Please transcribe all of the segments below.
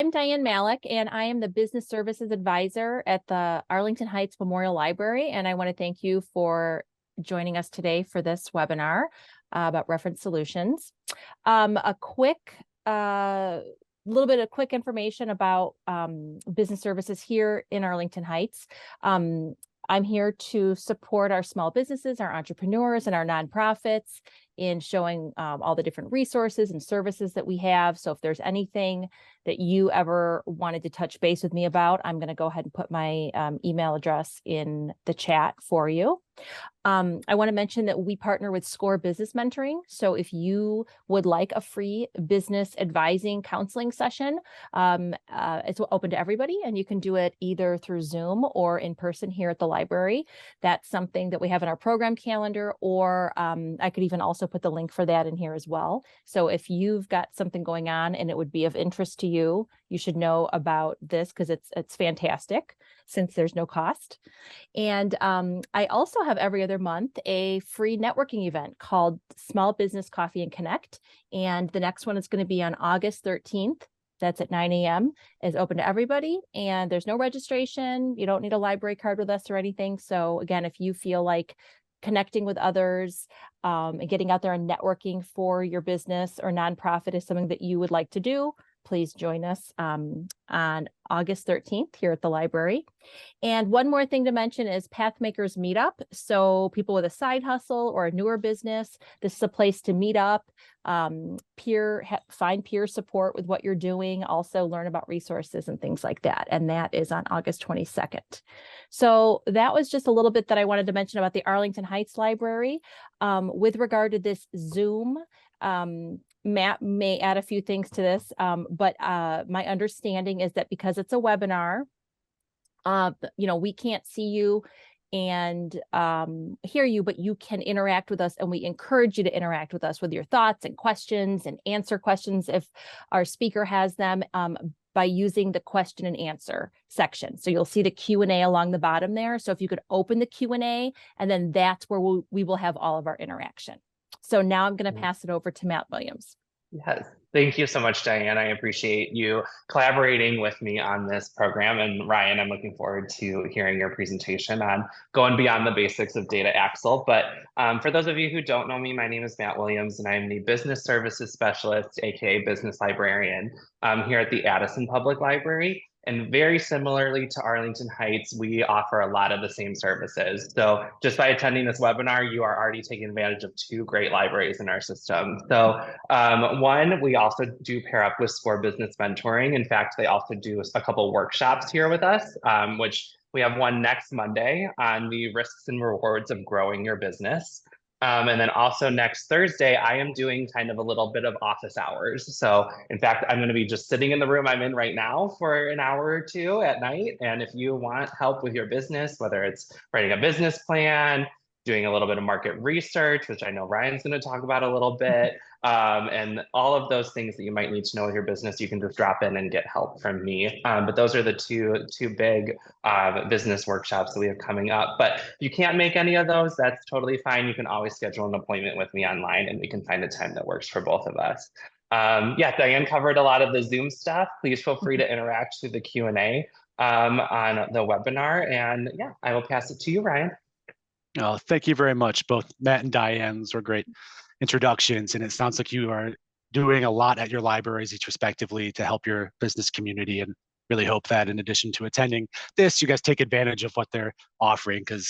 I'm Diane Malik, and I am the Business Services Advisor at the Arlington Heights Memorial Library. And I want to thank you for joining us today for this webinar about reference solutions. A quick little bit of quick information about business services here in Arlington Heights. I'm here to support our small businesses, our entrepreneurs, and our nonprofits in showing all the different resources and services that we have. So if there's anything that you ever wanted to touch base with me about, I'm going to go ahead and put my email address in the chat for you. I want to mention that we partner with SCORE Business Mentoring. So if you would like a free business advising counseling session, it's open to everybody, and you can do it either through Zoom or in person here at the library. That's something that we have in our program calendar, or I could even also put the link for that in here as well. So if you've got something going on and it would be of interest to you, you should know about this because it's fantastic since there's no cost. And I also have every other month a free networking event called Small Business Coffee and Connect. And the next one is going to be on August 13th. That's at 9 a.m. It's open to everybody, and there's no registration. You don't need a library card with us or anything. So again, if you feel like connecting with others and getting out there and networking for your business or nonprofit is something that you would like to do, please join us on August 13th here at the library. And one more thing to mention is Pathmakers Meetup. So people with a side hustle or a newer business, this is a place to meet up, find peer support with what you're doing, also learn about resources and things like that. And that is on August 22nd. So that was just a little bit that I wanted to mention about the Arlington Heights Library. With regard to this Zoom, Matt may add a few things to this, but my understanding is that because it's a webinar, we can't see you and hear you, but you can interact with us, and we encourage you to interact with us with your thoughts and questions and answer questions if our speaker has them by using the question and answer section. So you'll see the Q&A along the bottom there. So if you could open the Q&A, and then that's where we will have all of our interaction. So now I'm going to pass it over to Matt Williams. Yes, thank you so much, Diane. I appreciate you collaborating with me on this program. And Ryan, I'm looking forward to hearing your presentation on going beyond the basics of Data Axle. But for those of you who don't know me, my name is Matt Williams, and I'm the Business Services Specialist, aka Business Librarian, here at the Addison Public Library. And very similarly to Arlington Heights, we offer a lot of the same services. So just by attending this webinar, you are already taking advantage of two great libraries in our system. So one, we also do pair up with SCORE Business Mentoring. In fact, they also do a couple workshops here with us, which we have one next Monday on the risks and rewards of growing your business. And then also next Thursday, I am doing kind of a little bit of office hours. So in fact, I'm going to be just sitting in the room I'm in right now for an hour or two at night. And if you want help with your business, whether it's writing a business plan, doing a little bit of market research, which I know Ryan's going to talk about a little bit, and all of those things that you might need to know with your business, you can just drop in and get help from me. But those are the two big business workshops that we have coming up. But if you can't make any of those, that's totally fine. You can always schedule an appointment with me online, and we can find a time that works for both of us. Yeah, Diane covered a lot of the Zoom stuff. Please feel free to interact through the Q&A on the webinar. And yeah, I will pass it to you, Ryan. Oh, thank you very much. Both Matt and Diane's were great introductions, and it sounds like you are doing a lot at your libraries each respectively to help your business community, and really hope that in addition to attending this, you guys take advantage of what they're offering, because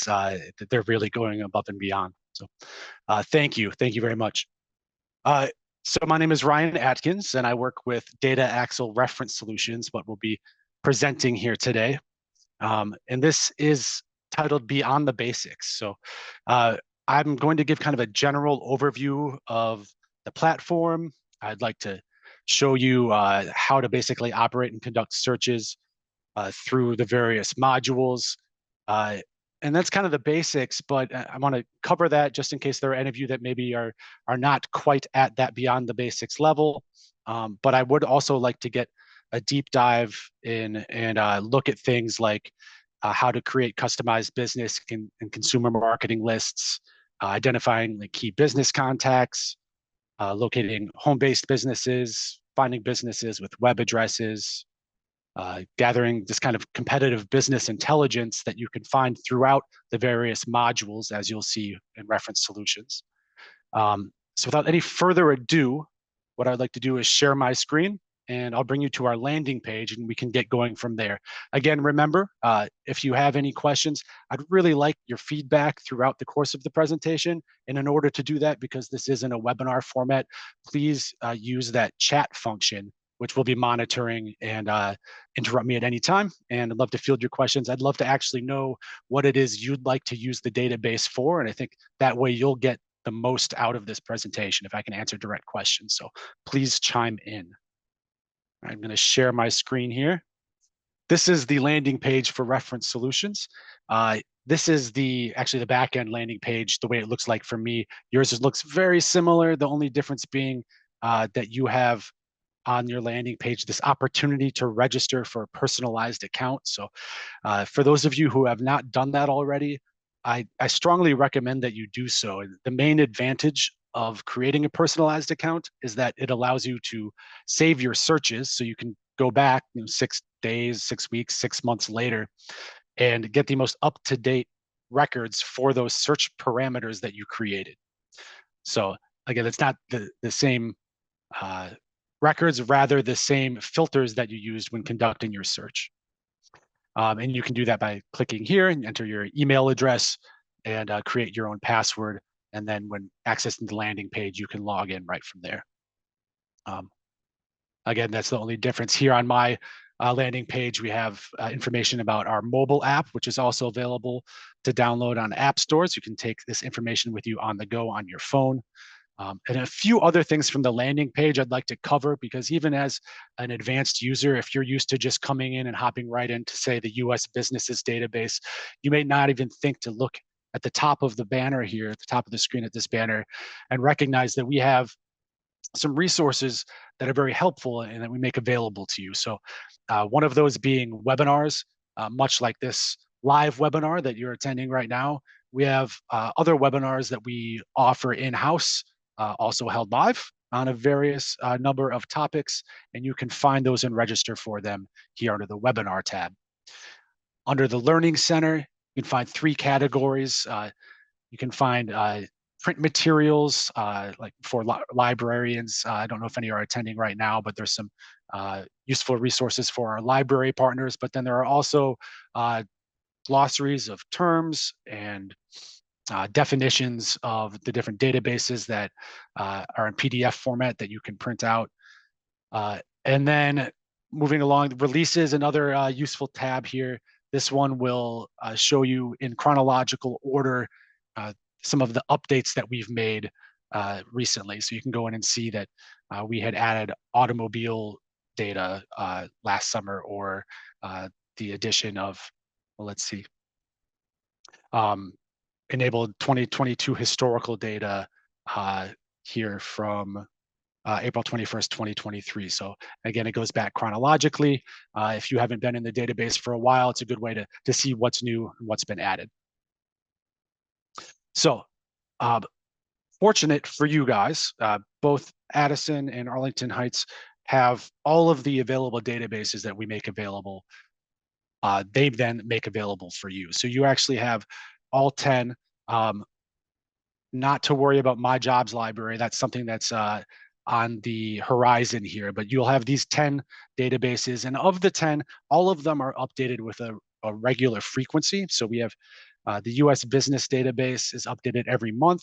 they're really going above and beyond. So thank you very much. So my name is Ryan Atkins, and I work with Data Axle Reference Solutions, what we'll be presenting here today. And this is titled Beyond the Basics. So I'm going to give kind of a general overview of the platform. I'd like to show you how to basically operate and conduct searches through the various modules. And that's kind of the basics, but I want to cover that just in case there are any of you that maybe are not quite at that beyond the basics level. But I would also like to get a deep dive in and look at things like how to create customized business and consumer marketing lists, identifying the key business contacts, locating home-based businesses, finding businesses with web addresses, gathering this kind of competitive business intelligence that you can find throughout the various modules, as you'll see in reference solutions. So without any further ado, what I'd like to do is share my screen, and I'll bring you to our landing page and we can get going from there. Again, remember, if you have any questions, I'd really like your feedback throughout the course of the presentation. And in order to do that, because this isn't a webinar format, please use that chat function, which we'll be monitoring, and interrupt me at any time. And I'd love to field your questions. I'd love to actually know what it is you'd like to use the database for. And I think that way you'll get the most out of this presentation if I can answer direct questions. So please chime in. I'm going to share my screen here. This is the landing page for Reference Solutions. This is actually the back-end landing page, the way it looks like for me. Yours looks very similar. The only difference being that you have on your landing page this opportunity to register for a personalized account. So for those of you who have not done that already, I strongly recommend that you do so. The main advantage of creating a personalized account is that it allows you to save your searches, so you can go back 6 days, 6 weeks, 6 months later and get the most up-to-date records for those search parameters that you created. So again, it's not the same records, rather the same filters that you used when conducting your search. And you can do that by clicking here and enter your email address and create your own password. And then when accessing the landing page, you can log in right from there. Again, that's the only difference. Here on my landing page, we have information about our mobile app, which is also available to download on app stores. You can take this information with you on the go on your phone. And a few other things from the landing page I'd like to cover, because even as an advanced user, if you're used to just coming in and hopping right into, say, the US Businesses database, you may not even think to look at the top of the banner here, at the top of the screen at this banner, and recognize that we have some resources that are very helpful and that we make available to you. So one of those being webinars, much like this live webinar that you're attending right now. We have other webinars that we offer in-house, also held live on a various number of topics, and you can find those and register for them here under the webinar tab. Under the Learning Center, you can find 3 categories. You can find print materials, like for librarians. I don't know if any are attending right now, but there's some useful resources for our library partners. But then there are also glossaries of terms and definitions of the different databases that are in PDF format that you can print out. And then moving along, the releases, another useful tab here. This one will show you in chronological order some of the updates that we've made recently. So you can go in and see that we had added automobile data last summer, or the addition of, well, let's see, enabled 2022 historical data here from April 21st, 2023. So again, it goes back chronologically. If you haven't been in the database for a while, it's a good way to see what's new and what's been added. So fortunate for you guys, both Addison and Arlington Heights have all of the available databases that we make available. They then make available for you. So you actually have all 10. Not to worry about My Jobs Library. That's something that's on the horizon here, but you'll have these 10 databases, and of the 10, all of them are updated with a regular frequency. So we have the US Business database is updated every month,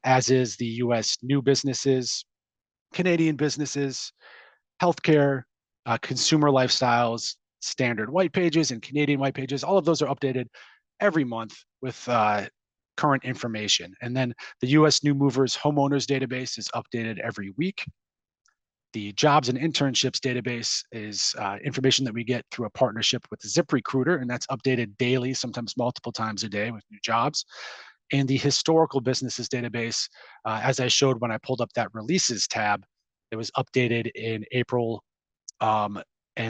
as is the US New Businesses, Canadian Businesses, Healthcare, Consumer Lifestyles, Standard White Pages, and Canadian White Pages. All of those are updated every month with current information. And then the US New Movers Homeowners database is updated every week. The Jobs and Internships database is information that we get through a partnership with ZipRecruiter, and that's updated daily, sometimes multiple times a day with new jobs. And the Historical Businesses database, as I showed when I pulled up that Releases tab, it was updated in April, and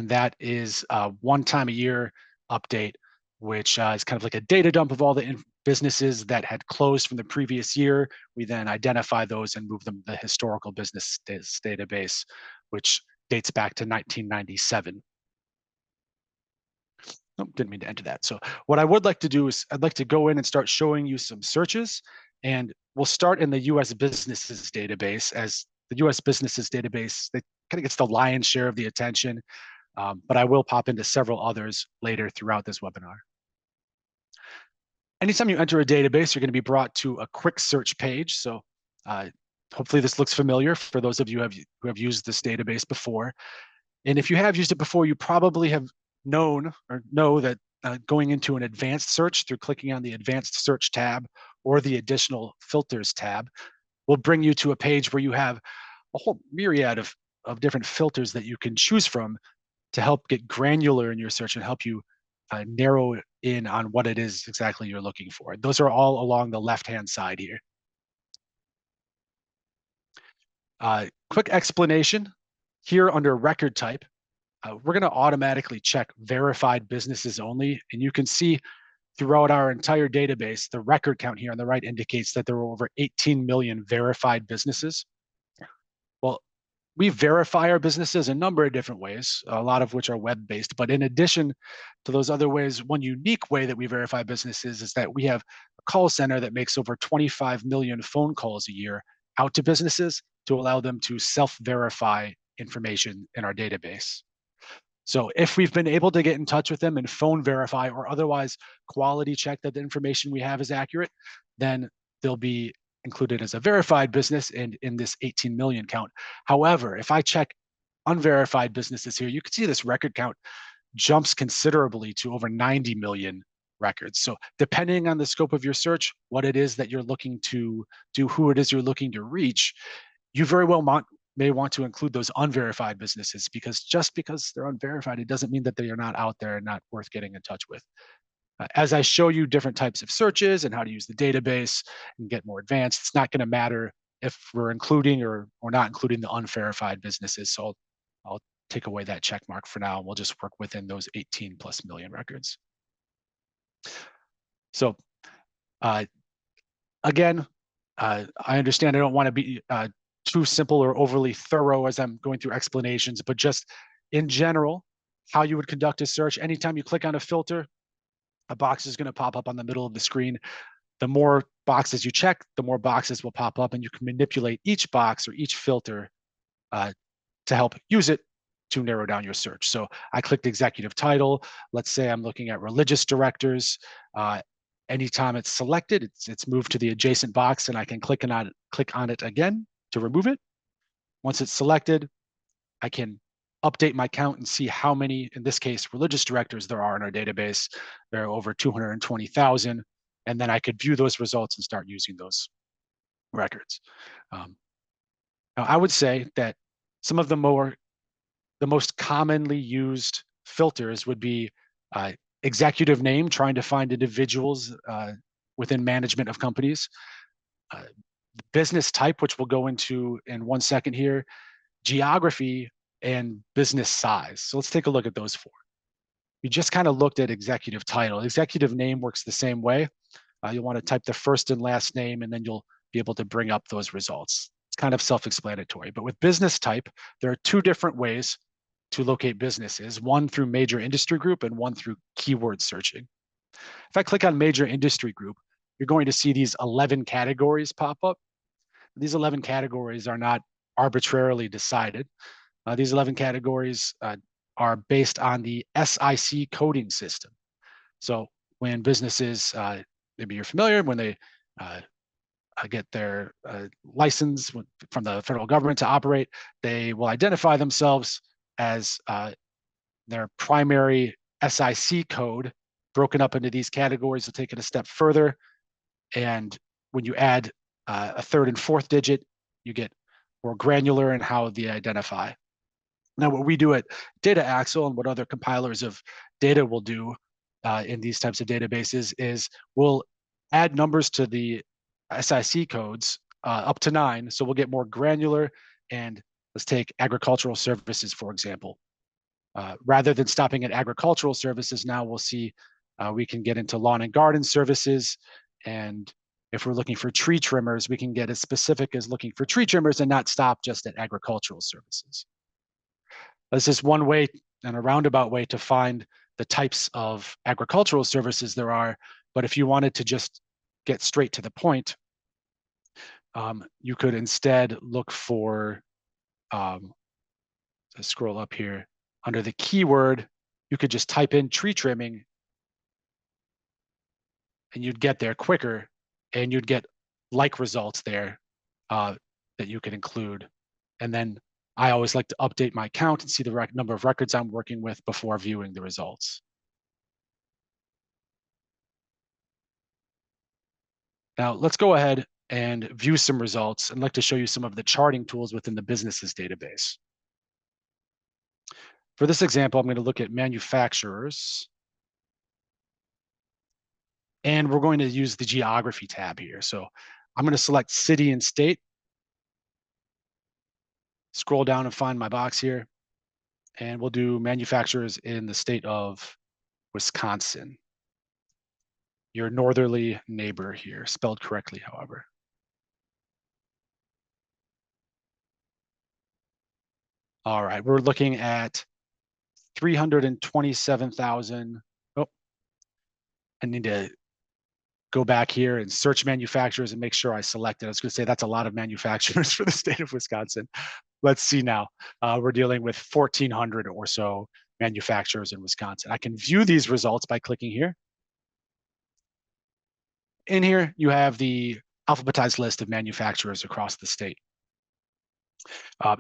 that is a one-time-a-year update, which is kind of like a data dump of all the businesses that had closed from the previous year. We then identify those and move them to the Historical Business database, which dates back to 1997. Nope, didn't mean to enter that. So what I would like to do is I'd like to go in and start showing you some searches, and we'll start in the US businesses database, as the US businesses database, that kind of gets the lion's share of the attention, but I will pop into several others later throughout this webinar. Anytime you enter a database, you're going to be brought to a quick search page. So hopefully this looks familiar for those of you who have used this database before. And if you have used it before, you probably have known or know that going into an advanced search through clicking on the advanced search tab or the additional filters tab will bring you to a page where you have a whole myriad of different filters that you can choose from to help get granular in your search and help you narrow in on what it is exactly you're looking for. Those are all along the left-hand side here. Quick explanation. Here under record type, we're going to automatically check verified businesses only. And you can see throughout our entire database, the record count here on the right indicates that there were over 18 million verified businesses. Well, we verify our businesses a number of different ways, a lot of which are web-based. But in addition to those other ways, one unique way that we verify businesses is that we have a call center that makes over 25 million phone calls a year out to businesses to allow them to self-verify information in our database. So if we've been able to get in touch with them and phone verify or otherwise quality check that the information we have is accurate, then they'll be included as a verified business and in this 18 million count. However, if I check unverified businesses here, you can see this record count jumps considerably to over 90 million records. So depending on the scope of your search, what it is that you're looking to do, who it is you're looking to reach, you very well may want to include those unverified businesses, because just because they're unverified, it doesn't mean that they are not out there and not worth getting in touch with. As I show you different types of searches and how to use the database and get more advanced, it's not going to matter if we're including or not including the unverified businesses. So I'll take away that check mark for now, and we'll just work within those 18 plus million records. So again, I understand I don't want to be too simple or overly thorough as I'm going through explanations, but just in general, how you would conduct a search. Anytime you click on a filter, a box is going to pop up on the middle of the screen. The more boxes you check, the more boxes will pop up, and you can manipulate each box or each filter to help use it to narrow down your search. So I clicked executive title. Let's say I'm looking at religious directors. Anytime it's selected, it's moved to the adjacent box, and I can click on it again to remove it. Once it's selected, I can update my count and see how many, in this case, religious directors there are in our database. There are over 220,000, and then I could view those results and start using those records. Now, I would say that some of the most commonly used filters would be executive name, trying to find individuals within management of companies, business type, which we'll go into in 1 second here, geography, and business size. So let's take a look at those four. We just kind of looked at executive title. Executive name works the same way. You'll want to type the first and last name, and then you'll be able to bring up those results. It's kind of self-explanatory. But with business type, there are two different ways to locate businesses, one through major industry group and one through keyword searching. If I click on major industry group, you're going to see these 11 categories pop up. These 11 categories are not arbitrarily decided. These 11 categories are based on the SIC coding system. So when businesses, maybe you're familiar, when they get their license from the federal government to operate, they will identify themselves as their primary SIC code broken up into these categories. To take it a step further, and when you add a third and fourth digit, you get more granular in how they identify. Now, what we do at DataAxle and what other compilers of data will do in these types of databases is we'll add numbers to the SIC codes up to 9. So we'll get more granular. And let's take agricultural services, for example. Rather than stopping at agricultural services, now we'll see we can get into lawn and garden services. And if we're looking for tree trimmers, we can get as specific as looking for tree trimmers and not stop just at agricultural services. This is one way and a roundabout way to find the types of agricultural services there are. But if you wanted to just get straight to the point, you could instead look for, let's scroll up here, under the keyword, you could just type in tree trimming and you'd get there quicker, and you'd get like results there that you could include. And then I always like to update my count and see the number of records I'm working with before viewing the results. Now let's go ahead and view some results. I'd like to show you some of the charting tools within the businesses database. For this example, I'm going to look at manufacturers. And we're going to use the geography tab here. So I'm going to select city and state. Scroll down and find my box here. And we'll do manufacturers in the state of Wisconsin. Your northerly neighbor here, spelled correctly, however. All right, we're looking at 327,000. Oh, I need to go back here and search manufacturers and make sure I select it. I was going to say that's a lot of manufacturers for the state of Wisconsin. Let's see now. We're dealing with 1,400 or so manufacturers in Wisconsin. I can view these results by clicking here. In here, you have the alphabetized list of manufacturers across the state.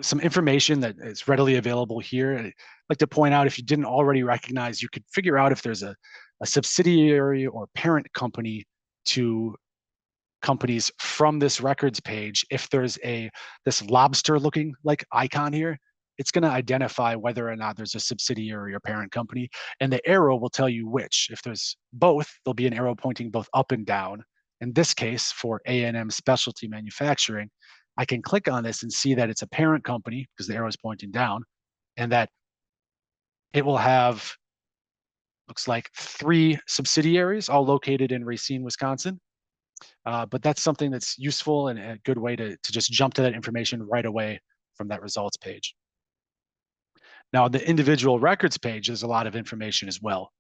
Some information that is readily available here. I'd like to point out, if you didn't already recognize, you could figure out if there's a subsidiary or parent company to companies from this records page. If there's this lobster looking like icon here, it's going to identify whether or not there's a subsidiary or parent company, and the arrow will tell you which. If there's both, there'll be an arrow pointing both up and down. In this case, for A&M Specialty Manufacturing, I can click on this and see that it's a parent company because the arrow is pointing down, and that it will have, looks like 3 subsidiaries, all located in Racine, Wisconsin. But that's something that's useful and a good way to just jump to that information right away from that results page. Now, the individual records page, there's a lot of information as well.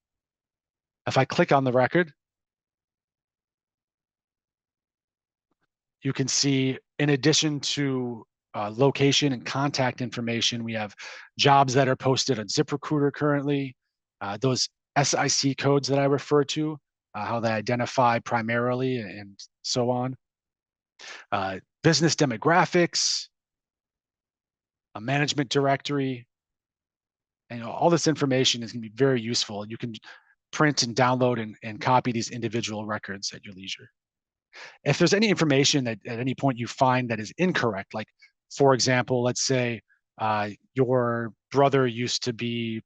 If I click on the record, you can see, in addition to location and contact information, we have jobs that are posted on ZipRecruiter currently, those SIC codes that I refer to, how they identify primarily, and so on. Business demographics, a management directory, and all this information is going to be very useful. You can print and download and copy these individual records at your leisure. If there's any information that at any point you find that is incorrect, like, for example, let's say your brother used to be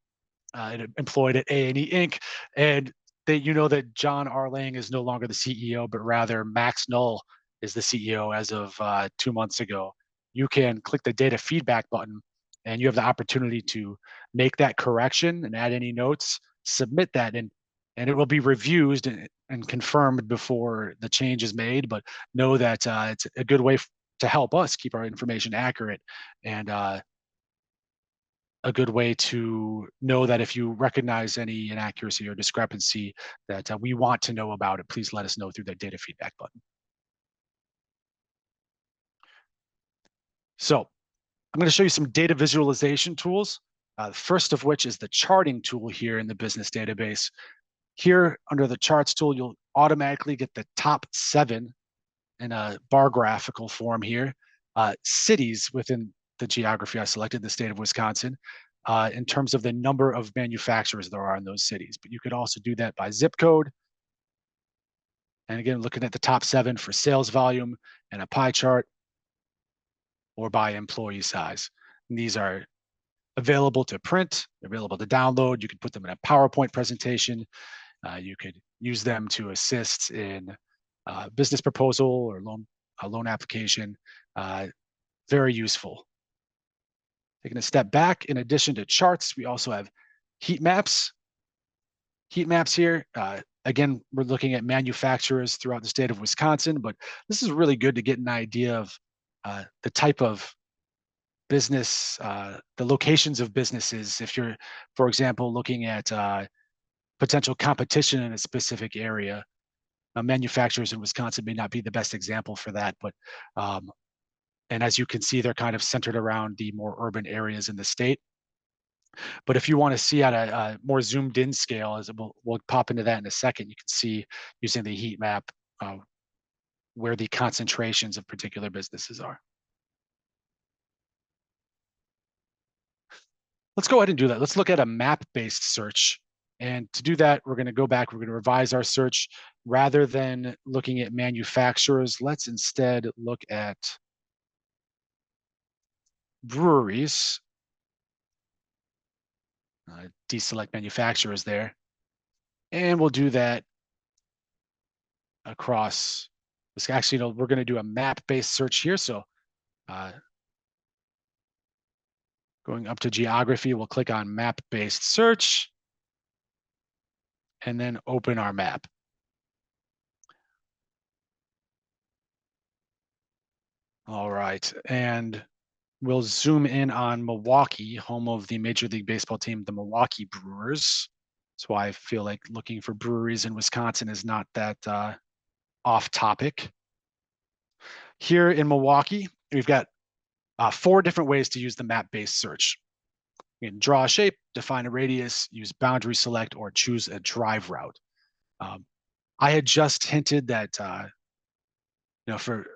employed at A&E Inc., and you know that John R. Lang is no longer the CEO, but rather Max Null is the CEO as of 2 months ago. You can click the data feedback button, and you have the opportunity to make that correction and add any notes, submit that, and it will be reviewed and confirmed before the change is made. But know that it's a good way to help us keep our information accurate, and a good way to know that if you recognize any inaccuracy or discrepancy that we want to know about it, please let us know through that data feedback button. So I'm going to show you some data visualization tools. The first of which is the charting tool here in the business database. Here under the charts tool, you'll automatically get the top 7 in a bar graphical form here, cities within the geography I selected, the state of Wisconsin, in terms of the number of manufacturers there are in those cities. But you could also do that by zip code. And again, looking at the top 7 for sales volume and a pie chart, or by employee size. And these are available to print, available to download. You can put them in a PowerPoint presentation. You could use them to assist in business proposal or loan application. Very useful. Taking a step back, in addition to charts, we also have heat maps. Heat maps here, again, we're looking at manufacturers throughout the state of Wisconsin, but this is really good to get an idea of the type of business, the locations of businesses. If you're, for example, looking at potential competition in a specific area. Manufacturers in Wisconsin may not be the best example for that, but and as you can see, they're kind of centered around the more urban areas in the state. But if you want to see at a more zoomed in scale, as we'll pop into that in a second, you can see using the heat map where the concentrations of particular businesses are. Let's go ahead and do that. Let's look at a map-based search. And to do that, we're going to go back, we're going to revise our search. Rather than looking at manufacturers, let's instead look at breweries. Deselect manufacturers there. And we'll do that across this. Actually, you know, we're going to do a map-based search here. So going up to geography, we'll click on map-based search and then open our map. All right, and we'll zoom in on Milwaukee, home of the Major League Baseball team, the Milwaukee Brewers. That's why I feel like looking for breweries in Wisconsin is not that off topic. Here in Milwaukee, we've got 4 different ways to use the map-based search. You can draw a shape, define a radius, use boundary select, or choose a drive route. I had just hinted that you know, for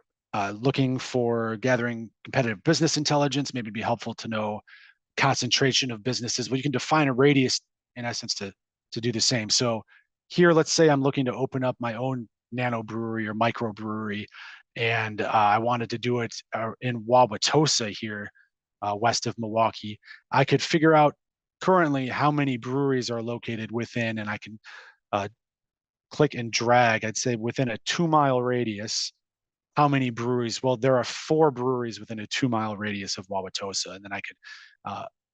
looking for gathering competitive business intelligence, maybe it'd be helpful to know concentration of businesses. Well, you can define a radius in essence to do the same. So here, let's say I'm looking to open up my own nano brewery or micro brewery, and I wanted to do it in Wauwatosa here, west of Milwaukee. I could figure out currently how many breweries are located within, and I can click and drag, I'd say within a 2-mile radius. How many breweries? Well, there are 4 breweries within a 2-mile radius of Wauwatosa, and then I could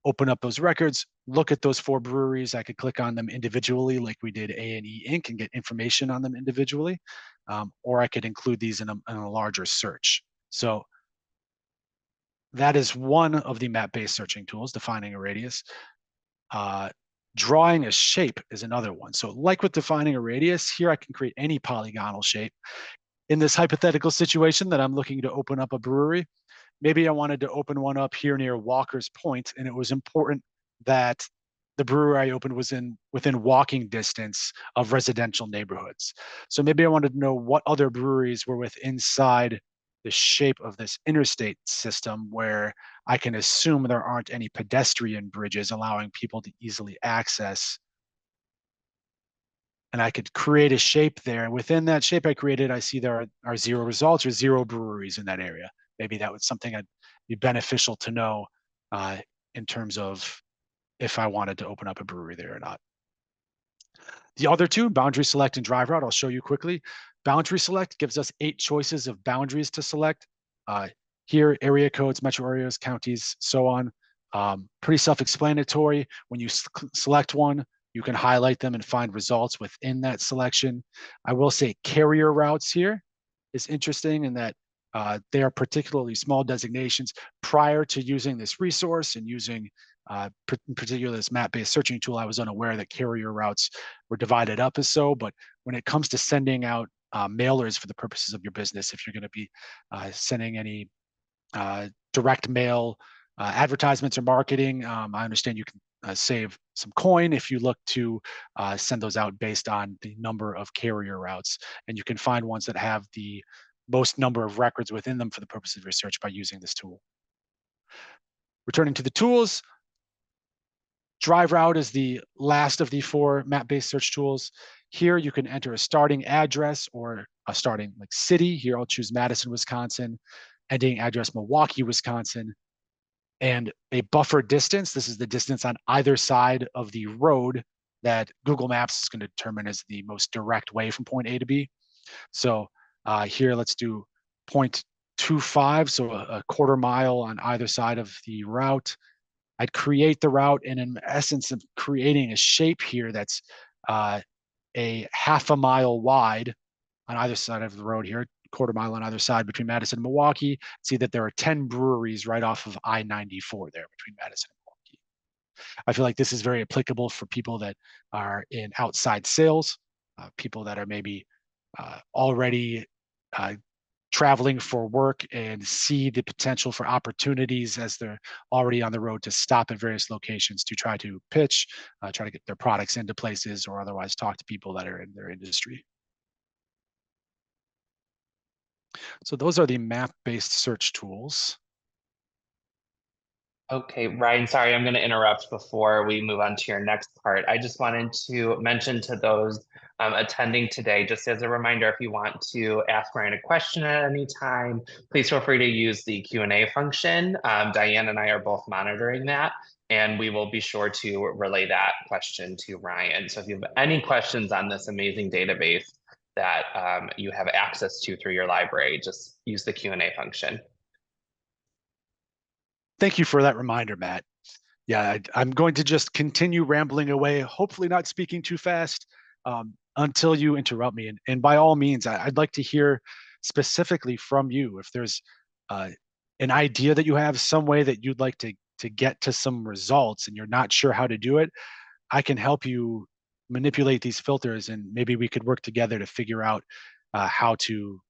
open up those records, look at those 4 breweries. I could click on them individually, like we did A&E Inc., and get information on them individually, or I could include these in a larger search. So that is one of the map-based searching tools, defining a radius. Drawing a shape is another one. So like with defining a radius, here I can create any polygonal shape. In this hypothetical situation that I'm looking to open up a brewery, maybe I wanted to open one up here near Walker's Point, and it was important that the brewery I opened was within walking distance of residential neighborhoods. So maybe I wanted to know what other breweries were inside the shape of this interstate system where I can assume there aren't any pedestrian bridges allowing people to easily access. And I could create a shape there. Within that shape I created, I see there are 0 results or 0 breweries in that area. Maybe that was something I'd be beneficial to know in terms of if I wanted to open up a brewery there or not. The other 2, boundary select and drive route, I'll show you quickly. Boundary select gives us 8 choices of boundaries to select. Here, area codes, metro areas, counties, so on. Pretty self-explanatory. When you select one, you can highlight them and find results within that selection. I will say carrier routes here is interesting in that they are particularly small designations. Prior to using this resource and using in particular this map-based searching tool, I was unaware that carrier routes were divided up as so, but when it comes to sending out mailers for the purposes of your business, if you're going to be sending any direct mail advertisements or marketing, I understand you can save some coin if you look to send those out based on the number of carrier routes, and you can find ones that have the most number of records within them for the purpose of your search by using this tool. Returning to the tools, drive route is the last of the 4 map-based search tools. Here you can enter a starting address or a starting like city. Here I'll choose Madison, Wisconsin, ending address Milwaukee, Wisconsin, and a buffer distance. This is the distance on either side of the road that Google Maps is going to determine as the most direct way from point A to B. So here, let's do 0.25, so a quarter mile on either side of the route. I'd create the route, and in essence of creating a shape here that's a half a mile wide on either side of the road here, quarter mile on either side between Madison and Milwaukee. See that there are 10 breweries right off of I-94 there between Madison and Milwaukee. I feel like this is very applicable for people that are in outside sales, people that are maybe already traveling for work and see the potential for opportunities as they're already on the road to stop at various locations to try to pitch, try to get their products into places, or otherwise talk to people that are in their industry. So those are the map-based search tools. Okay, Ryan, sorry, I'm going to interrupt before we move on to your next part. I just wanted to mention to those attending today, just as a reminder, if you want to ask Ryan a question at any time, please feel free to use the Q&A function. Diane and I are both monitoring that, and we will be sure to relay that question to Ryan. So if you have any questions on this amazing database that you have access to through your library, just use the Q&A function. Thank you for that reminder, Matt. Yeah, I'm going to just continue rambling away, hopefully not speaking too fast, until you interrupt me. And by all means, I'd like to hear specifically from you if there's an idea that you have, some way that you'd like to get to some results and you're not sure how to do it. I can help you manipulate these filters, and maybe we could work together to figure out how to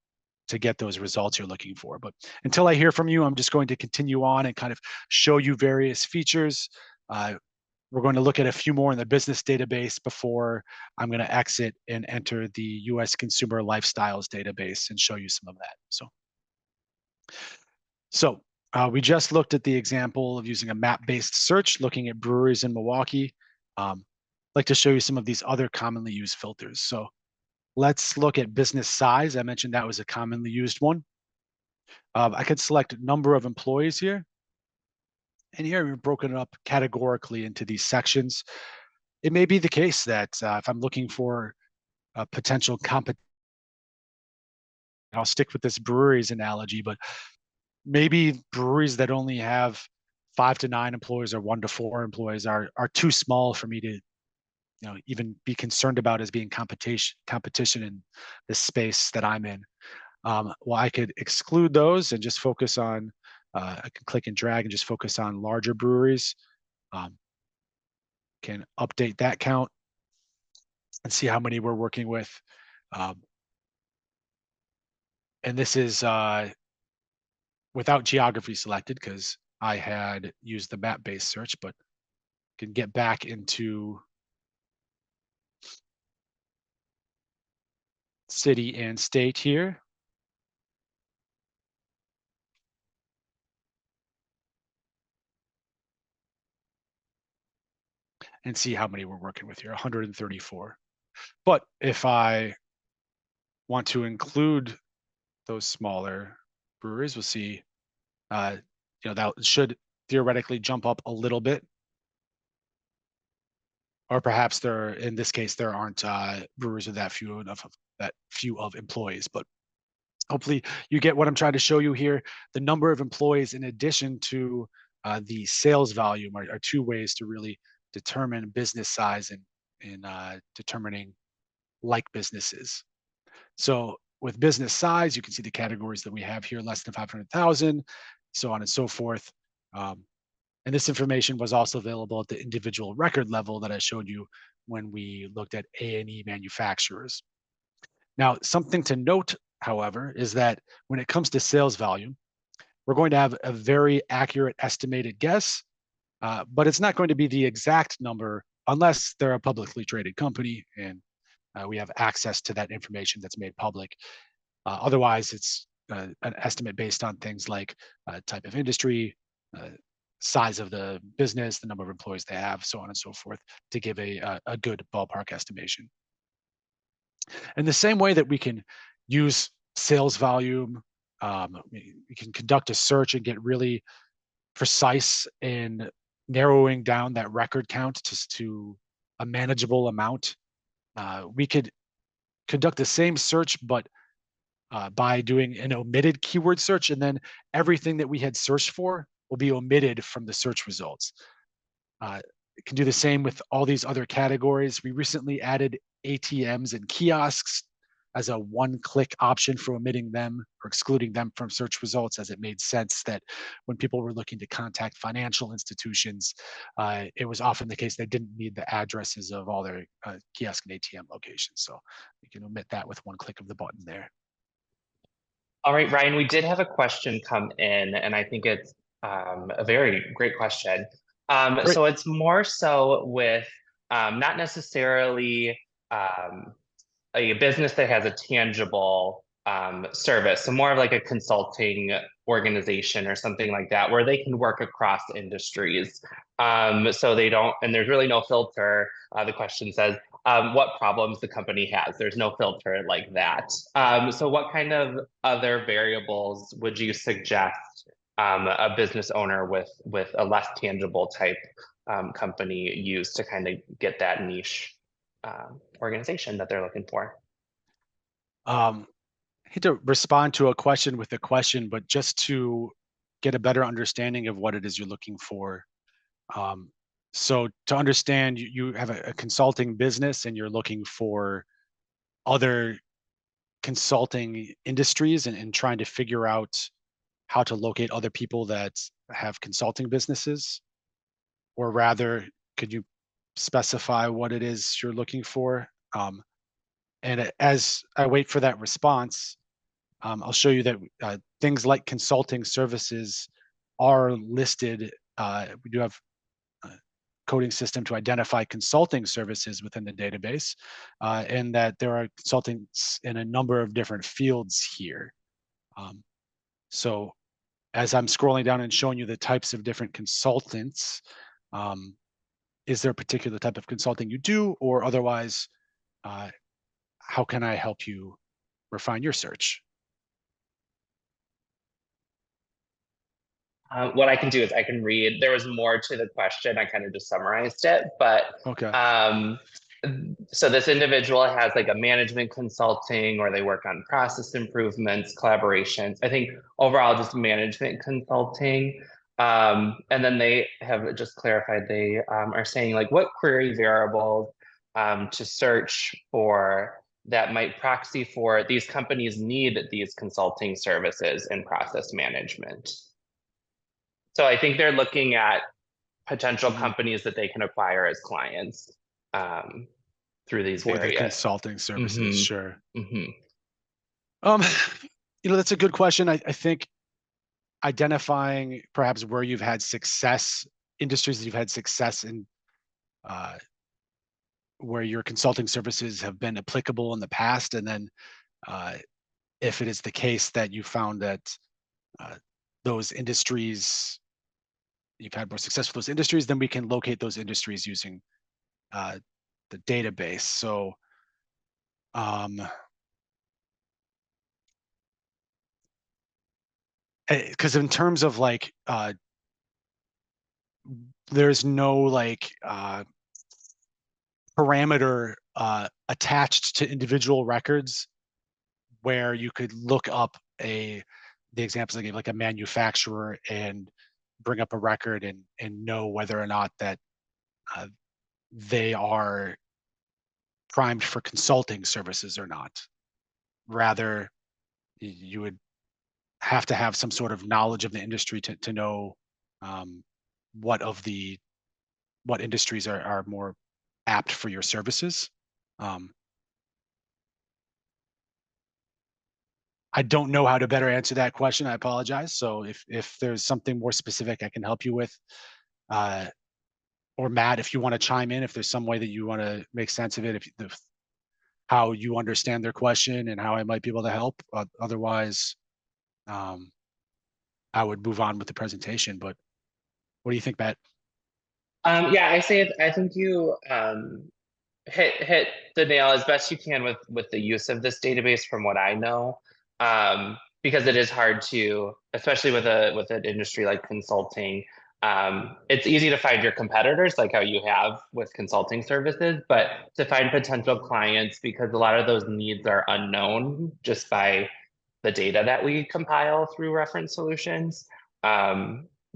get those results you're looking for. But until I hear from you, I'm just going to continue on and kind of show you various features. We're going to look at a few more in the business database before I'm going to exit and enter the US Consumer Lifestyles database and show you some of that. So we just looked at the example of using a map-based search, looking at breweries in Milwaukee. I'd like to show you some of these other commonly used filters. So let's look at business size. I mentioned that was a commonly used one. I could select number of employees here. And here we've broken it up categorically into these sections. It may be the case that if I'm looking for a potential competition, I'll stick with this breweries analogy, but maybe breweries that only have 5 to 9 employees or 1 to 4 employees are too small for me to even be concerned about as being competition in the space that I'm in. Well, I could exclude those and just focus on, I can click and drag and just focus on larger breweries. Can update that count and see how many we're working with. And this is without geography selected because I had used the map-based search, but can get back into city and state here. And see how many we're working with here, 134. But if I want to include those smaller breweries, we'll see, that should theoretically jump up a little bit. Or perhaps in this case, there aren't breweries with that few of employees, but hopefully you get what I'm trying to show you here. The number of employees in addition to the sales volume are 2 ways to really determine business size and determining like businesses. So with business size, you can see the categories that we have here, less than 500,000, so on and so forth. And this information was also available at the individual record level that I showed you when we looked at A&E manufacturers. Now, something to note, however, is that when it comes to sales volume, we're going to have a very accurate estimated guess, but it's not going to be the exact number unless they're a publicly traded company and we have access to that information that's made public. Otherwise, it's an estimate based on things like type of industry, size of the business, the number of employees they have, so on and so forth, to give a good ballpark estimation. In the same way that we can use sales volume, we can conduct a search and get really precise in narrowing down that record count to a manageable amount. We could conduct the same search, but by doing an omitted keyword search, and then everything that we had searched for will be omitted from the search results. It can do the same with all these other categories. We recently added ATMs and kiosks as a one-click option for omitting them or excluding them from search results, as it made sense that when people were looking to contact financial institutions, it was often the case they didn't need the addresses of all their kiosk and ATM locations. So you can omit that with one click of the button there. All right, Ryan, we did have a question come in, and I think it's a very great question. Great. So it's more so with not necessarily a business that has a tangible service, so more of like a consulting organization or something like that, where they can work across industries. So they don't, and there's really no filter. The question says, what problems the company has. There's no filter like that. So what kind of other variables would you suggest a business owner with a less tangible type company use to kind of get that niche organization that they're looking for? I hate to respond to a question with a question, but just to get a better understanding of what it is you're looking for. So to understand, you have a consulting business and you're looking for other consulting industries and trying to figure out how to locate other people that have consulting businesses, or rather, could you specify what it is you're looking for? And as I wait for that response, I'll show you that things like consulting services are listed. We do have a coding system to identify consulting services within the database, and that there are consultants in a number of different fields here. So as I'm scrolling down and showing you the types of different consultants, is there a particular type of consulting you do, or otherwise, how can I help you refine your search? What I can do is I can read. There was more to the question. I kind of just summarized it, but Okay. so this individual has like a management consulting, or they work on process improvements, collaborations. I think overall just management consulting. And then they have just clarified they are saying like what query variables to search for that might proxy for these companies need these consulting services in process management. So I think they're looking at potential companies that they can acquire as clients through these For the various consulting services, sure. That's a good question. I think identifying perhaps where you've had success, industries that you've had success in, where your consulting services have been applicable in the past, and then if it is the case that you found that those industries, you've had more success with those industries, then we can locate those industries using the database. So because in terms of like there's no like parameter attached to individual records where you could look up the examples I gave, like a manufacturer, and bring up a record and know whether or not that they are primed for consulting services or not. Rather, you would have to have some sort of knowledge of the industry to know what industries are more apt for your services. I don't know how to better answer that question. I apologize. So if there's something more specific I can help you with, or Matt, if you want to chime in, if there's some way that you want to make sense of it, how you understand their question and how I might be able to help. Otherwise, I would move on with the presentation. But what do you think, Matt? Yeah, I think you hit the nail as best you can with the use of this database from what I know. Because it is hard to, especially with an industry like consulting, it's easy to find your competitors like how you have with consulting services, but to find potential clients, because a lot of those needs are unknown just by the data that we compile through reference solutions.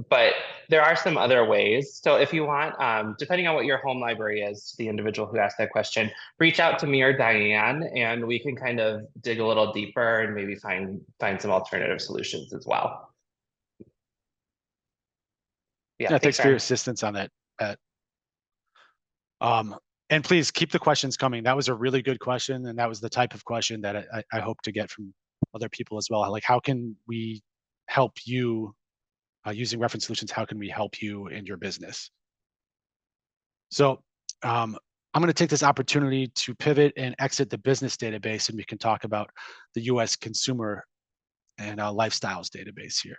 But there are some other ways. So if you want, depending on what your home library is, to the individual who asked that question, reach out to me or Diane, and we can kind of dig a little deeper and maybe find some alternative solutions as well. Yeah, Yeah, thanks, thanks for your Ryan. assistance on that, Pat. And please keep the questions coming. That was a really good question, and that was the type of question that I hope to get from other people as well. Like, how can we help you using reference solutions? How can we help you in your business? So I'm going to take this opportunity to pivot and exit the business database, and we can talk about the U.S. consumer and lifestyles database here.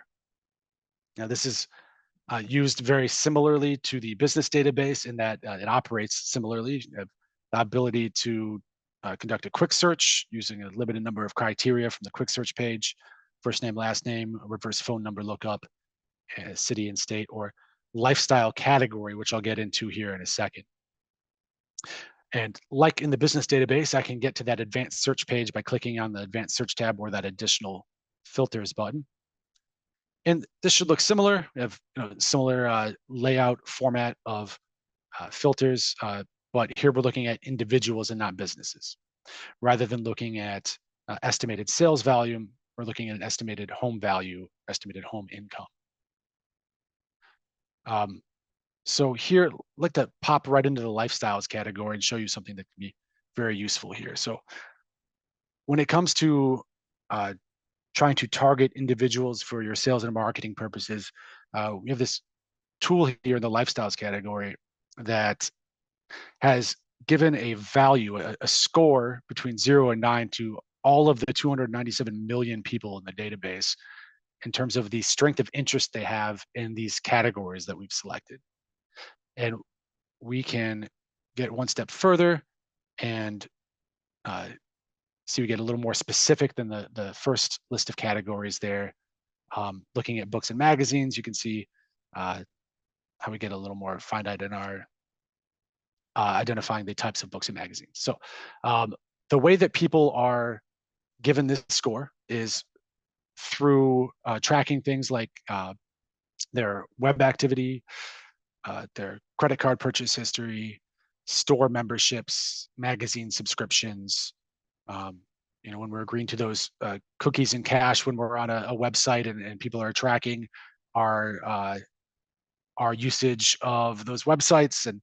Now, this is used very similarly to the business database in that it operates similarly. You have the ability to conduct a quick search using a limited number of criteria from the quick search page: first name, last name, reverse phone number lookup, city and state, or lifestyle category, which I'll get into here in a second. And like in the business database, I can get to that advanced search page by clicking on the advanced search tab or that additional filters button. And this should look similar. We have similar layout format of filters, but here we're looking at individuals and not businesses. Rather than looking at estimated sales volume, we're looking at an estimated home value, estimated home income. So here, I'd like to pop right into the lifestyles category and show you something that can be very useful here. So when it comes to trying to target individuals for your sales and marketing purposes, we have this tool here in the lifestyles category that has given a value, a score between 0 and 9 to all of the 297 million people in the database in terms of the strength of interest they have in these categories that we've selected. And we can get one step further and see we get a little more specific than the first list of categories there. Looking at books and magazines, you can see how we get a little more finite in our identifying the types of books and magazines. So the way that people are given this score is through tracking things like their web activity, their credit card purchase history, store memberships, magazine subscriptions. When we're agreeing to those cookies and cash when we're on a website and people are tracking our usage of those websites, and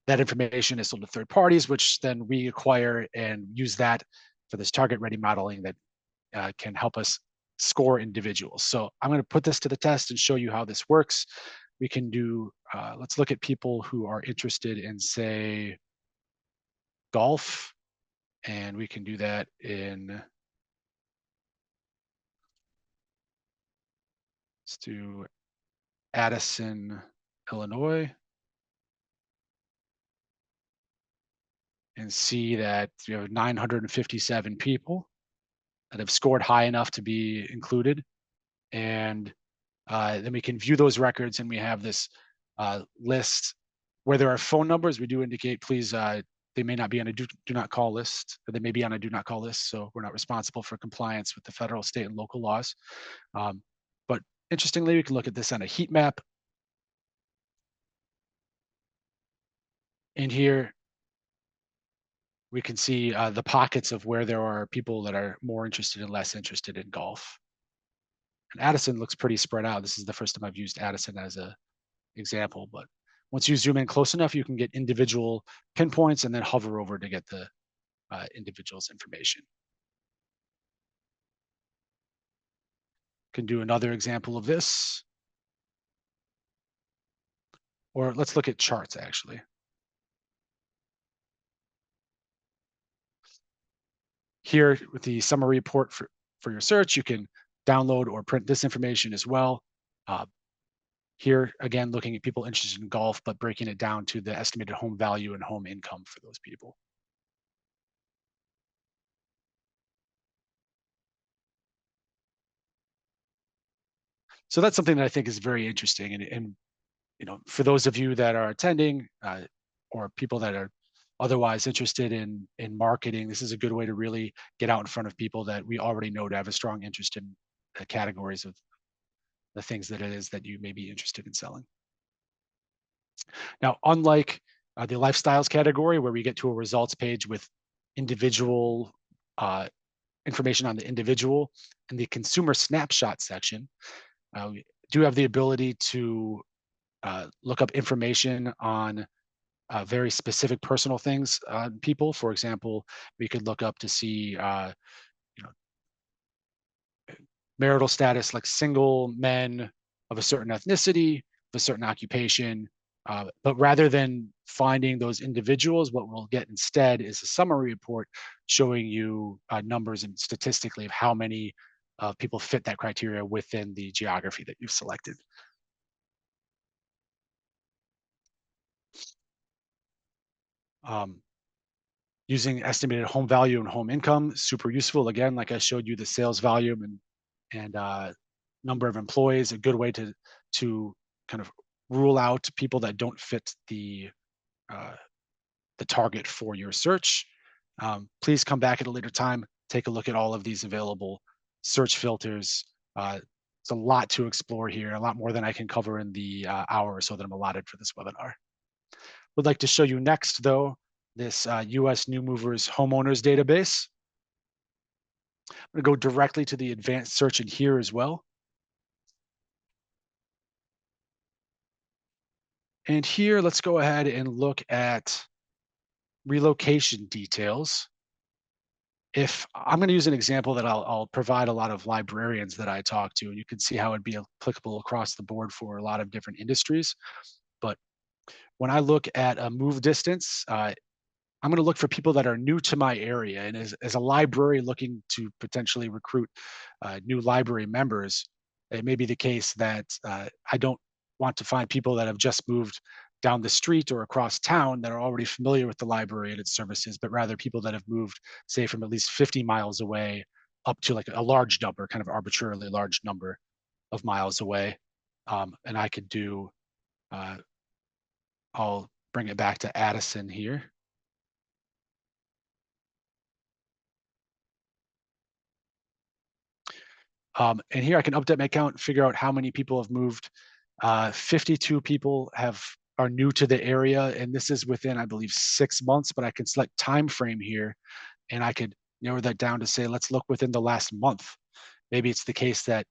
that information is sold to third parties, which then we acquire and use that for this target ready modeling that can help us score individuals. So I'm going to put this to the test and show you how this works. We can do, let's look at people who are interested in, say, golf. And we can do that in, let's do Addison, Illinois. And see that you have 957 people that have scored high enough to be included. And then we can view those records, and we have this list where there are phone numbers. We do indicate, please, they may not be on a do not call list, or they may be on a do not call list. So we're not responsible for compliance with the federal, state, and local laws. But interestingly, we can look at this on a heat map. In here, we can see the pockets of where there are people that are more interested and less interested in golf. And Addison looks pretty spread out. This is the first time I've used Addison as an example, but once you zoom in close enough, you can get individual pinpoints and then hover over to get the individual's information. Can do another example of this. Or let's look at charts, actually. Here with the summary report for your search, you can download or print this information as well. Here, again, looking at people interested in golf, but breaking it down to the estimated home value and home income for those people. So that's something that I think is very interesting. And for those of you that are attending or people that are otherwise interested in marketing, this is a good way to really get out in front of people that we already know to have a strong interest in the categories of the things that it is that you may be interested in selling. Now, unlike the lifestyles category, where we get to a results page with individual information on the individual, in the consumer snapshot section, we do have the ability to look up information on very specific personal things on people. For example, we could look up to see you know, marital status, like single men of a certain ethnicity, of a certain occupation. But rather than finding those individuals, what we'll get instead is a summary report showing you numbers and statistically of how many people fit that criteria within the geography that you've selected. Using estimated home value and home income, super useful. Again, like I showed you, the sales volume and number of employees, a good way to kind of rule out people that don't fit the target for your search. Please come back at a later time, take a look at all of these available search filters. It's a lot to explore here, a lot more than I can cover in the hour or so that I'm allotted for this webinar. Would like to show you next, though, this US New Movers Homeowners Database. I'm going to go directly to the advanced search in here as well. And here, let's go ahead and look at relocation details. If I'm going to use an example that I'll provide a lot of librarians that I talk to, and you can see how it'd be applicable across the board for a lot of different industries. But when I look at a move distance, I'm going to look for people that are new to my area. And as a library looking to potentially recruit new library members, it may be the case that I don't want to find people that have just moved down the street or across town that are already familiar with the library and its services, but rather people that have moved, say, from at least 50 miles away up to like a large number, kind of arbitrarily large number of miles away. And I could do, I'll bring it back to Addison here. And here I can update my count, figure out how many people have moved. 52 people are new to the area, and this is within, I believe, 6 months, but I can select time frame here, and I could narrow that down to say, let's look within the last month. Maybe it's the case that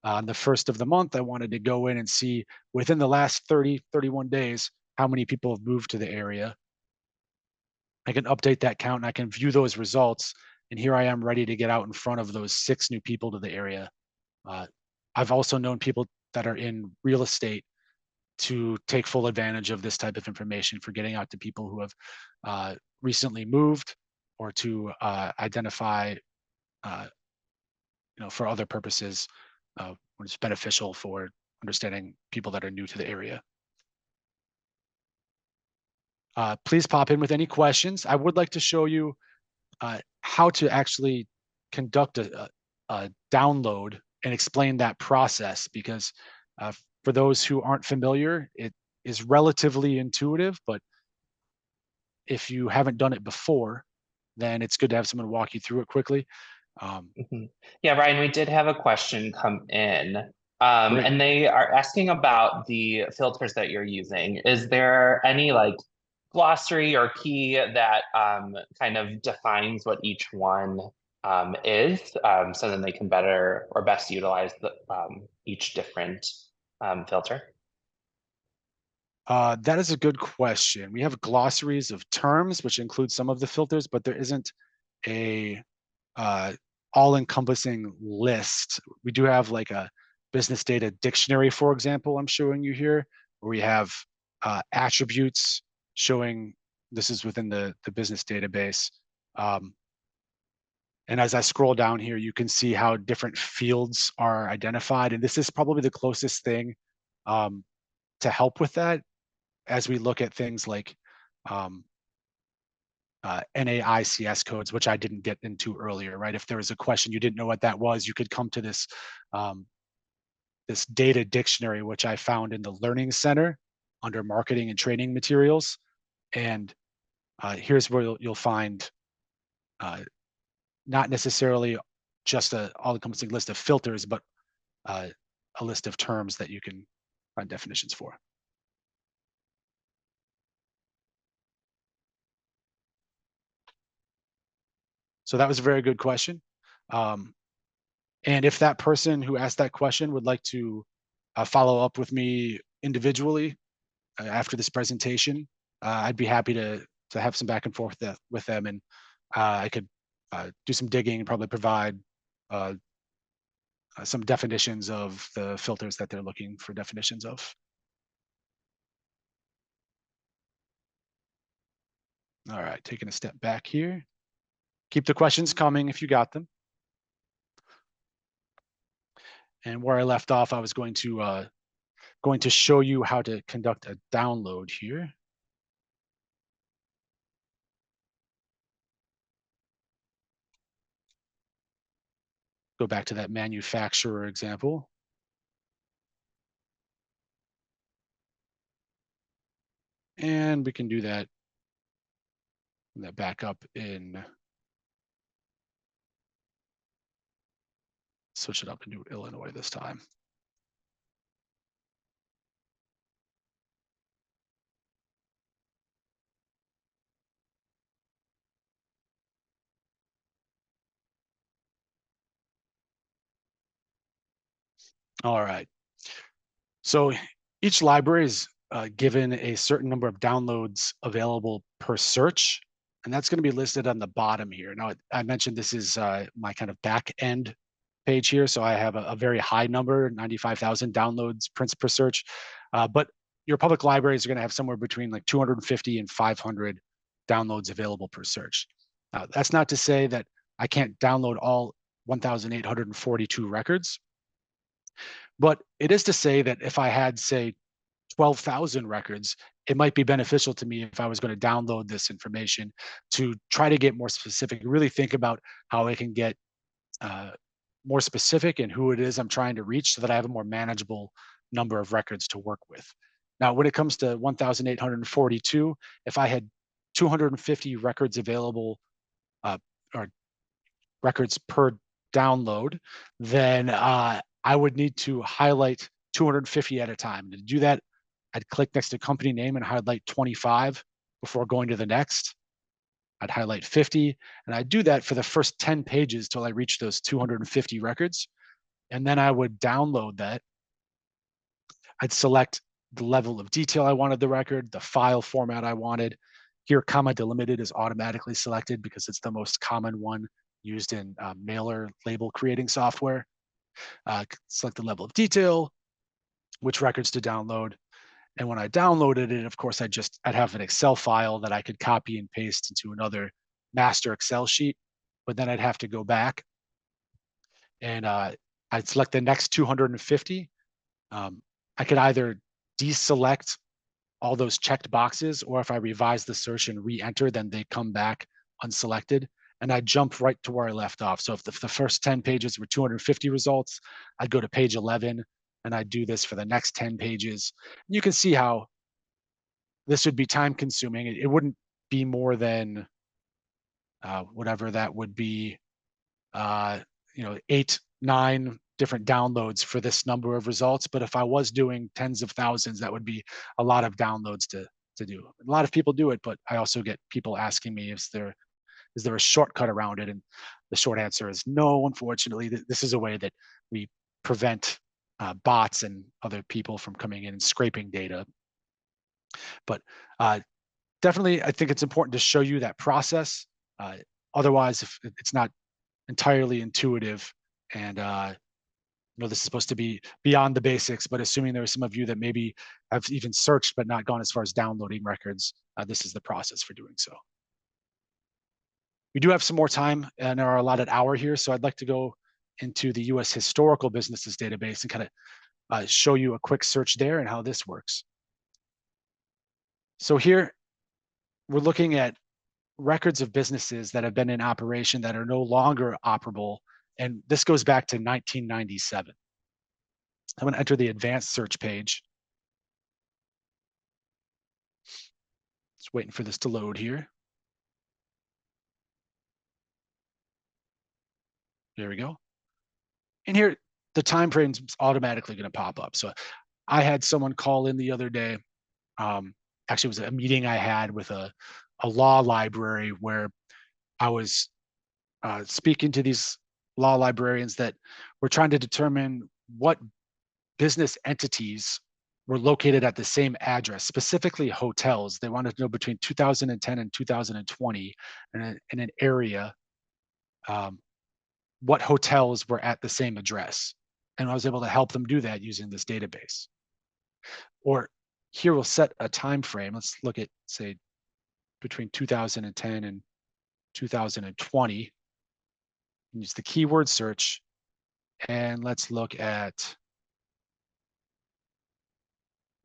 on the first of the month, I wanted to go in and see within the last 30, 31 days, how many people have moved to the area. I can update that count and I can view those results. And here I am ready to get out in front of those 6 new people to the area. I've also known people that are in real estate to take full advantage of this type of information for getting out to people who have recently moved, or to identify, for other purposes, when it's beneficial for understanding people that are new to the area. Please pop in with any questions. I would like to show you how to actually conduct a download and explain that process, because for those who aren't familiar, it is relatively intuitive, but if you haven't done it before, then it's good to have someone walk you through it quickly. Yeah, Ryan, we did have a question come in, and they are asking about the filters that you're using. Is there any like glossary or key that kind of defines what each one is, so then they can better or best utilize each different filter? That is a good question. We have glossaries of terms, which include some of the filters, but there isn't a all-encompassing list. We do have like a business data dictionary, for example, I'm showing you here, where we have attributes showing this is within the business database. And as I scroll down here, you can see how different fields are identified. And this is probably the closest thing to help with that, as we look at things like NAICS codes, which I didn't get into earlier, right? If there was a question you didn't know what that was, you could come to this this data dictionary, which I found in the Learning Center under marketing and training materials. And here's where you'll find not necessarily just an all-encompassing list of filters, but a a list of terms that you can find definitions for. So that was a very good question. And if that person who asked that question would like to follow up with me individually after this presentation, I'd be happy to have some back and forth with them, and I could do some digging and probably provide some definitions of the filters that they're looking for definitions of. All right, taking a step back here. Keep the questions coming if you got them. And where I left off, I was going to show you how to conduct a download here. Go back to that manufacturer example. And we can do that back up in, switch it up and do Illinois this time. All right. So each library is given a certain number of downloads available per search, and that's going to be listed on the bottom here. Now, I mentioned this is my kind of back end page here, so I have a very high number, 95,000 downloads prints per search, but your public libraries are going to have somewhere between like 250 and 500 downloads available per search. That's not to say that I can't download all 1,842 records, but it is to say that if I had, say, 12,000 records, it might be beneficial to me if I was going to download this information to try to get more specific, really think about how I can get more specific in who it is I'm trying to reach so that I have a more manageable number of records to work with. Now, when it comes to 1,842, if I had 250 records available or records per download, then I would need to highlight 250 at a time. To do that, I'd click next to company name and highlight 25 before going to the next. I'd highlight 50, and I'd do that for the first 10 pages till I reach those 250 records. And then I would download that. I'd select the level of detail I wanted the record, the file format I wanted. Here, comma delimited is automatically selected because it's the most common one used in mailer label creating software. Select the level of detail, which records to download. And when I downloaded it, of course, I'd have an Excel file that I could copy and paste into another master Excel sheet, but then I'd have to go back and I'd select the next 250. I could either deselect all those checked boxes, or if I revise the search and re-enter, then they come back unselected. And I'd jump right to where I left off. So if the first 10 pages were 250 results, I'd go to page 11 and I'd do this for the next 10 pages. You can see how this would be time consuming. It wouldn't be more than whatever that would be, 8, 9 different downloads for this number of results. But if I was doing tens of thousands, that would be a lot of downloads to do. A lot of people do it, but I also get people asking me, is there a shortcut around it? And the short answer is no, unfortunately. This is a way that we prevent bots and other people from coming in and scraping data. But definitely, I think it's important to show you that process. Otherwise, if it's not entirely intuitive, and this is supposed to be beyond the basics, but assuming there are some of you that maybe have even searched but not gone as far as downloading records, this is the process for doing so. We do have some more time in our allotted hour here, so I'd like to go into the U.S. Historical Businesses database and kind of show you a quick search there and how this works. So here, we're looking at records of businesses that have been in operation that are no longer operable, and this goes back to 1997. I'm going to enter the advanced search page. Just waiting for this to load here. There we go. And here, the time frame's automatically going to pop up. So I had someone call in the other day. Actually, it was a meeting I had with a law library where I was speaking to these law librarians that were trying to determine what business entities were located at the same address, specifically hotels. They wanted to know between 2010 and 2020 in an area, what hotels were at the same address. And I was able to help them do that using this database. Or here we'll set a time frame. Let's look at, say, between 2010 and 2020. Use the keyword search, and let's look at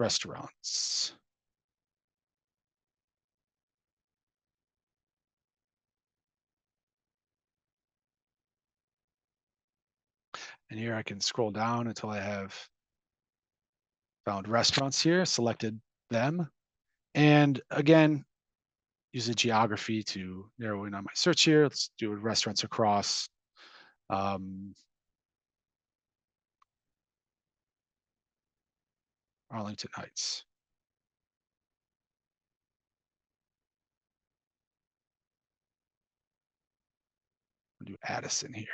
restaurants. And here I can scroll down until I have found restaurants here, selected them. And again, use the geography to narrow in on my search here. Let's do restaurants across Arlington Heights. We'll do Addison here.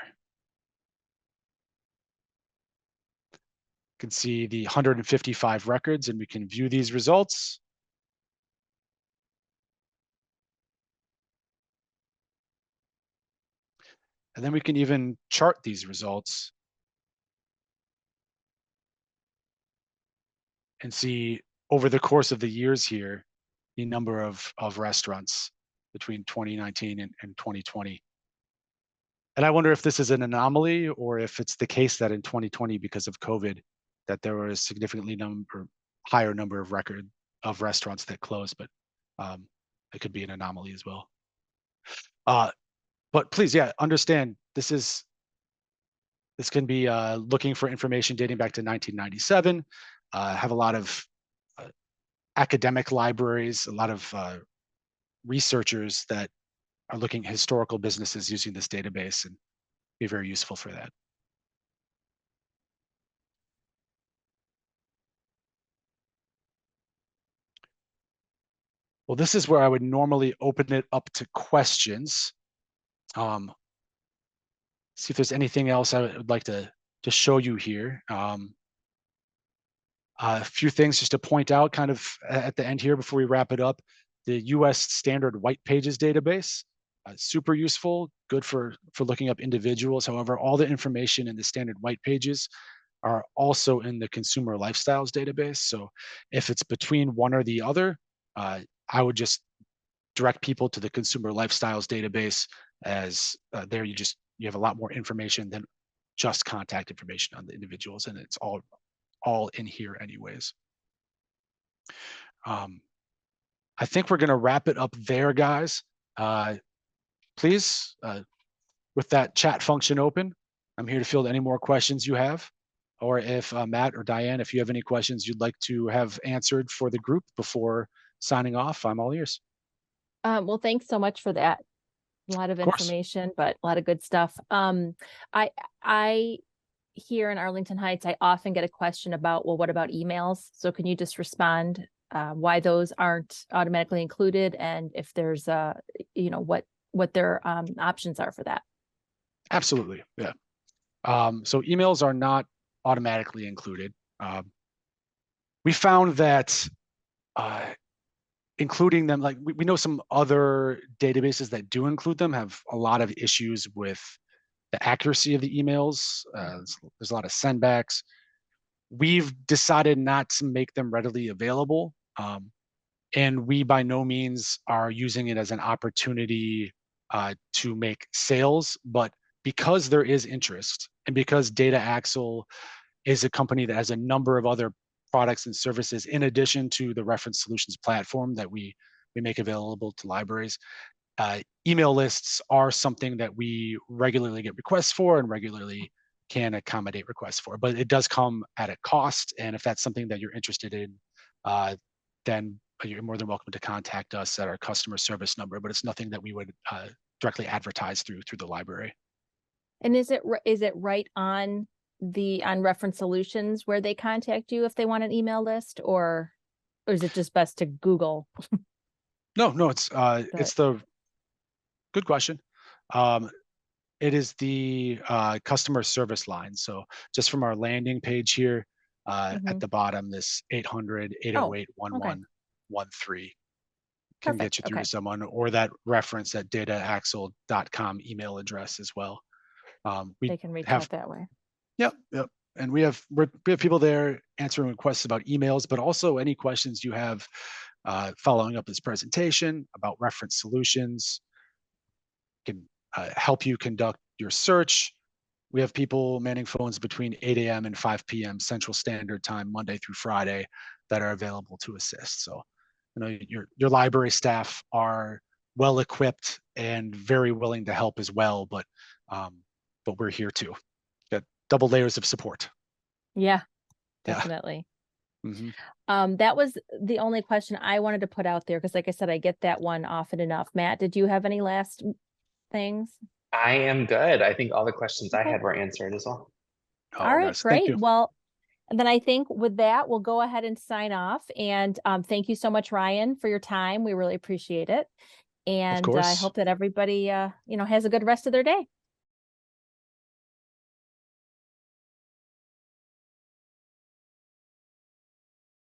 You can see the 155 records, and we can view these results. And then we can even chart these results and see over the course of the years here, the number of restaurants between 2019 and 2020. And I wonder if this is an anomaly or if it's the case that in 2020, because of COVID, that there was a significantly higher number of restaurants that closed, but it could be an anomaly as well. But please, yeah, understand this can be looking for information dating back to 1997. Have a lot of academic libraries, a lot of researchers that are looking at historical businesses using this database, and be very useful for that. Well, this is where I would normally open it up to questions. See if there's anything else I would like to show you here. A few things just to point out kind of at the end here before we wrap it up. The US Standard White Pages database, super useful, good for looking up individuals. However, all the information in the Standard White Pages are also in the Consumer Lifestyles database. So if it's between one or the other, I would just direct people to the Consumer Lifestyles database, as there you have a lot more information than just contact information on the individuals, and it's all in here anyways. I think we're going to wrap it up there, guys. Please, with that chat function open, I'm here to field any more questions you have. Or if Matt or Diane, if you have any questions you'd like to have answered for the group before signing off, I'm all ears. Well, thanks so much for that. A lot of information, but a lot of good stuff. I here in Arlington Heights, I often get a question about, well, what about emails? So can you just respond why those aren't automatically included, and if there's what their options are for that? Absolutely, yeah. So emails are not automatically included. We found that including them, like we know some other databases that do include them have a lot of issues with the accuracy of the emails. There's a lot of sendbacks. We've decided not to make them readily available. And we by no means are using it as an opportunity to make sales, but because there is interest, and because DataAxle is a company that has a number of other products and services in addition to the reference solutions platform that we make available to libraries, email lists are something that we regularly get requests for and regularly can accommodate requests for, but it does come at a cost. And if that's something that you're interested in, then you're more than welcome to contact us at our customer service number, but it's nothing that we would directly advertise through the library. And is it right on on Reference Solutions where they contact you if they want an email list, or is it just best to Google? No, it's the good question. It is the customer service line. So just from our landing page here at Mhm. the bottom, this 800-808-1113 can get Perfect. you through Okay. to someone, or that reference at dataaxle.com email address as well. We They can reach have, out that way. yep. And we have people there answering requests about emails, but also any questions you have following up this presentation about reference solutions can help you conduct your search. We have people manning phones between 8 a.m. and 5 p.m. Central Standard Time, Monday through Friday, that are available to assist. So, your library staff are well equipped and very willing to help as well. But we're here too. Got double layers of support. Yeah, Yeah. definitely. Mhm. That was the only question I wanted to put out there because, like I said, I get that one often enough. Matt, did you have any last things? I am good. I think all the questions I Okay. had were answered as well. All Oh, right, nice. Thank great. you. Well, and then I think with that, we'll go ahead and sign off. And thank you so much, Ryan, for your time. We really appreciate it. And I course. hope that everybody, has a good rest of their day.